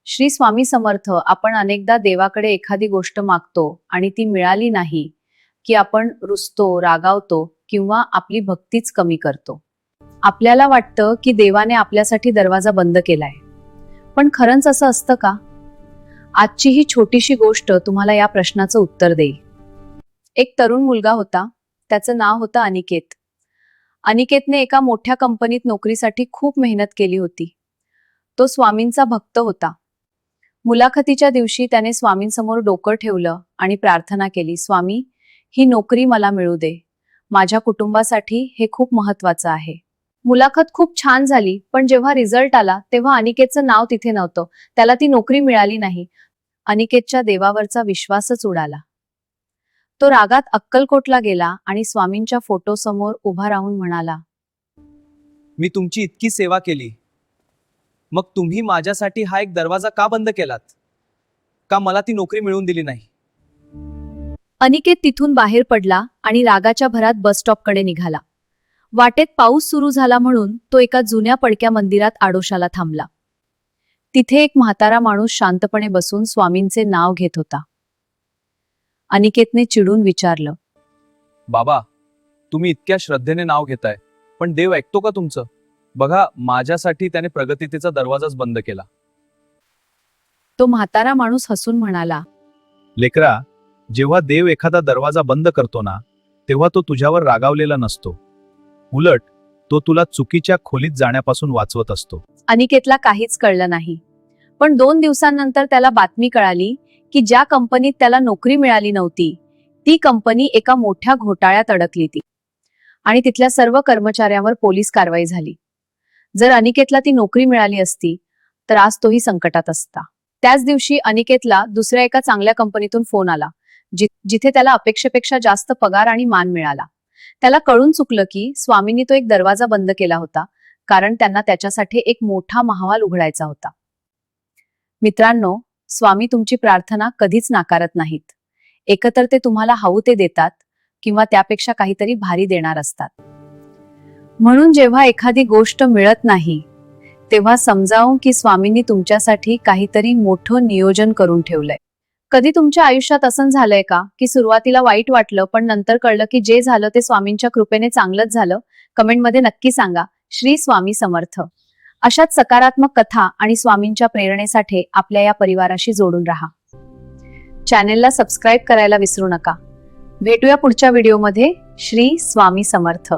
श्री स्वामी समर्थ. आपण अनेकदा देवाकडे एखादी गोष्ट मागतो आणि ती मिळाली नाही की आपण रुसतो, रागावतो किंवा आपली भक्तीच कमी करतो. आपल्याला वाटतं की देवाने आपल्यासाठी दरवाजा बंद केलाय. पण खरंच असं असतं का? आजची ही छोटीशी गोष्ट तुम्हाला या प्रश्नाचं उत्तर देईल. एक तरुण मुलगा होता. त्याचं नाव होतं अनिकेत. अनिकेतने एका मोठ्या कंपनीत नोकरीसाठी खूप मेहनत केली होती. तो स्वामींचा भक्त होता. मुलाखतीच्या दिवशी त्याने स्वामींसमोर डोकं ठेवलं आणि प्रार्थना केली, स्वामी, ही नोकरी मला मिळू दे. माझ्या कुटुंबासाठी हे खूप महत्वाचं आहे. मुलाखत खूप छान झाली, पण जेव्हा रिझल्ट आला तेव्हा अनिकेतचं नाव तिथे नव्हतं. त्याला ती नोकरी मिळाली नाही. अनिकेतच्या देवावरचा विश्वासच उडाला. तो रागात अक्कलकोटला गेला आणि स्वामींच्या फोटोसमोर उभा राहून म्हणाला, मी तुमची इतकी सेवा केली, मग तुम्ही माझ्यासाठी हा एक दरवाजा का बंद केलात? का मला ती नोकरी मिळवून दिली नाही? अनिकेत तिथून बाहेर पडला आणि रागाच्या भरात बस स्टॉपकडे निघाला. वाटेत पाऊस सुरू झाला म्हणून तो एका जुन्या पडक्या मंदिरात आडोशाला थांबला. तिथे एक म्हातारा माणूस शांतपणे बसून स्वामींचे नाव घेत होता. अनिकेतने चिडून विचारलं, बाबा, तुम्ही इतक्या श्रद्धेने नाव घेताय, पण देव ऐकतो का तुमचं? बघा, माझ्यासाठी त्याने प्रगतीचा दरवाजाच बंद केला. तो म्हातारा माणूस हसून म्हणाला, लेकरा, जेव्हा देव एखादा दरवाजा बंद करतो ना, तेव्हा तो तुझ्यावर रागावलेला नसतो. उलट तो तुला चुकीच्या खोलीत जाण्यापासून वाचवत असतो. अनिकेतला काहीच कळलं नाही. पण 2 दिवसांनंतर त्याला बातमी कळाली की ज्या कंपनीत त्याला नोकरी मिळाली नव्हती, ती कंपनी एका मोठ्या घोटाळ्यात अडकली ती. आणि तिथल्या सर्व कर्मचाऱ्यांवर पोलीस कारवाई झाली. जर अनिकेतला ती नोकरी मिळाली असती तर आज तोही संकटात असता. त्याच दिवशी अनिकेतला दुसऱ्या एका चांगल्या कंपनीतून फोन आला, जिथे त्याला अपेक्षेपेक्षा जास्त पगार आणि मान मिळाला. त्याला कळून चुकलं की स्वामींनी तो एक दरवाजा बंद केला होता, कारण त्यांना त्याच्यासाठी एक मोठा महावाल उघडायचा होता. मित्रांनो, स्वामी तुमची प्रार्थना कधीच नाकारत नाहीत. एकतर ते तुम्हाला हवं ते देतात किंवा त्यापेक्षा काहीतरी भारी देणार असतात. म्हणून जेव्हा एखादी गोष्ट मिळत नाही तेव्हा समजावून की स्वामींनी तुमच्यासाठी काहीतरी मोठं नियोजन करून ठेवलंय. कधी तुमच्या आयुष्यात असं झालंय का की सुरुवातीला वाईट वाटलं, पण नंतर कळलं की जे झालं ते स्वामींच्या कृपेने चांगलंच झालं? कमेंटमध्ये नक्की सांगा. श्री स्वामी समर्थ. अशाच सकारात्मक कथा आणि स्वामींच्या प्रेरणेसाठी आपल्या या परिवाराशी जोडून राहा. चॅनेलला सबस्क्राईब करायला विसरू नका. भेटूया पुढच्या व्हिडिओमध्ये. श्री स्वामी समर्थ.